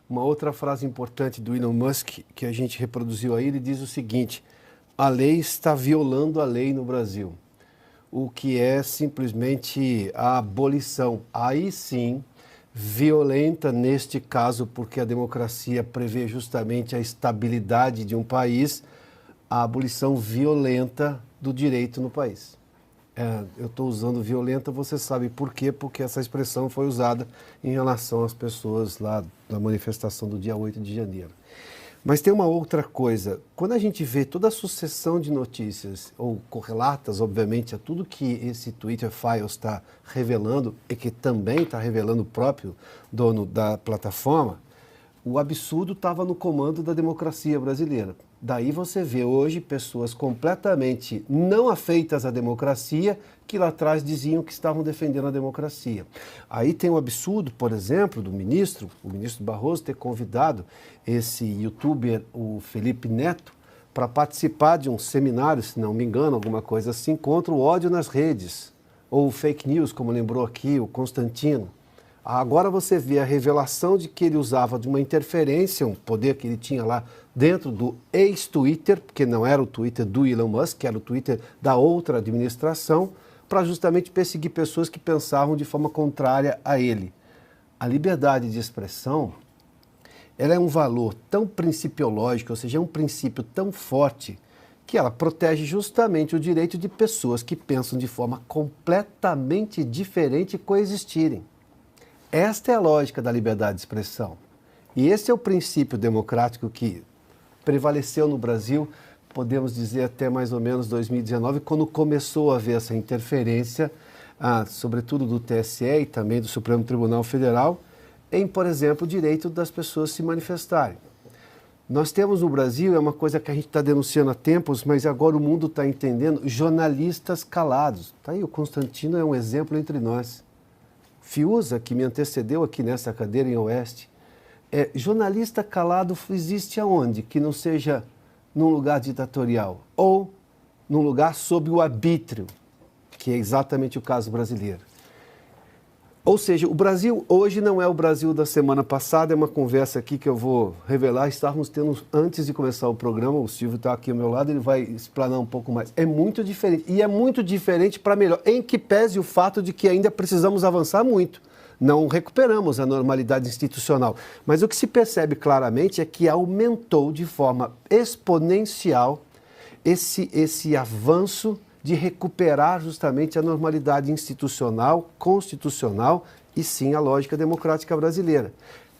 Uma outra frase importante do Elon Musk, que a gente reproduziu aí, ele diz o seguinte: a lei está violando a lei no Brasil, o que é simplesmente a abolição. Aí sim, violenta neste caso, porque a democracia prevê justamente a estabilidade de um país, a abolição violenta do direito no país. Eu estou usando violenta, você sabe por quê? Porque essa expressão foi usada em relação às pessoas lá na manifestação do dia 8 de janeiro. Mas tem uma outra coisa. Quando a gente vê toda a sucessão de notícias, ou correlatas, obviamente, a tudo que esse Twitter Files está revelando, e que também está revelando o próprio dono da plataforma, o absurdo estava no comando da democracia brasileira. Daí você vê hoje pessoas completamente não afeitas à democracia que lá atrás diziam que estavam defendendo a democracia. Aí tem o absurdo, por exemplo, o ministro Barroso, ter convidado esse youtuber, o Felipe Neto, para participar de um seminário, se não me engano, alguma coisa assim, contra o ódio nas redes, ou fake news, como lembrou aqui o Constantino. Agora você vê a revelação de que ele usava de uma interferência, um poder que ele tinha lá dentro do ex-Twitter, porque não era o Twitter do Elon Musk, era o Twitter da outra administração, para justamente perseguir pessoas que pensavam de forma contrária a ele. A liberdade de expressão, ela é um valor tão principiológico, ou seja, é um princípio tão forte, que ela protege justamente o direito de pessoas que pensam de forma completamente diferente coexistirem. Esta é a lógica da liberdade de expressão. E esse é o princípio democrático que prevaleceu no Brasil, podemos dizer até mais ou menos 2019, quando começou a haver essa interferência, sobretudo do TSE e também do Supremo Tribunal Federal, em, por exemplo, o direito das pessoas se manifestarem. Nós temos no Brasil, é uma coisa que a gente está denunciando há tempos, mas agora o mundo está entendendo, jornalistas calados. Tá aí, o Constantino é um exemplo entre nós. Fiuza, que me antecedeu aqui nessa cadeira em Oeste, jornalista calado existe aonde? Que não seja num lugar ditatorial ou num lugar sob o arbítrio, que é exatamente o caso brasileiro. Ou seja, o Brasil hoje não é o Brasil da semana passada, é uma conversa aqui que eu vou revelar, estávamos tendo antes de começar o programa, o Silvio está aqui ao meu lado, ele vai explanar um pouco mais. É muito diferente, e é muito diferente para melhor, em que pese o fato de que ainda precisamos avançar muito. Não recuperamos a normalidade institucional, mas o que se percebe claramente é que aumentou de forma exponencial esse avanço de recuperar justamente a normalidade institucional, constitucional e sim a lógica democrática brasileira.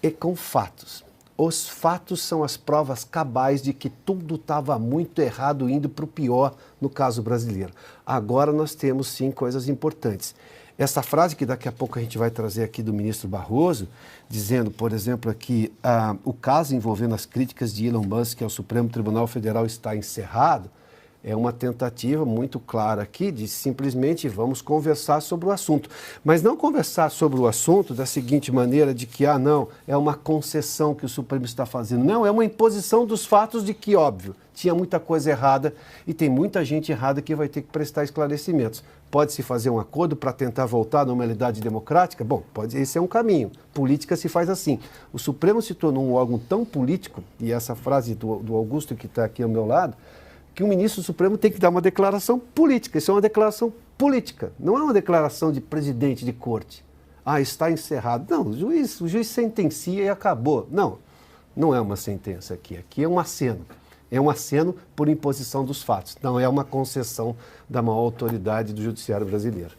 E com fatos. Os fatos são as provas cabais de que tudo estava muito errado, indo para o pior no caso brasileiro. Agora nós temos sim coisas importantes. Essa frase que daqui a pouco a gente vai trazer aqui do ministro Barroso, dizendo, por exemplo, aqui, o caso envolvendo as críticas de Elon Musk ao Supremo Tribunal Federal está encerrado, é uma tentativa muito clara aqui de simplesmente vamos conversar sobre o assunto. Mas não conversar sobre o assunto da seguinte maneira de que, não, é uma concessão que o Supremo está fazendo. Não, é uma imposição dos fatos de que, óbvio, tinha muita coisa errada e tem muita gente errada que vai ter que prestar esclarecimentos. Pode-se fazer um acordo para tentar voltar à normalidade democrática? Bom, esse é um caminho. Política se faz assim. O Supremo se tornou um órgão tão político, e essa frase do Augusto que está aqui ao meu lado, que o ministro do Supremo tem que dar uma declaração política. Isso é uma declaração política, não é uma declaração de presidente de corte. Está encerrado. Não, o juiz sentencia e acabou. Não, não é uma sentença aqui. Aqui é um aceno. É um aceno por imposição dos fatos. Não é uma concessão da maior autoridade do judiciário brasileiro.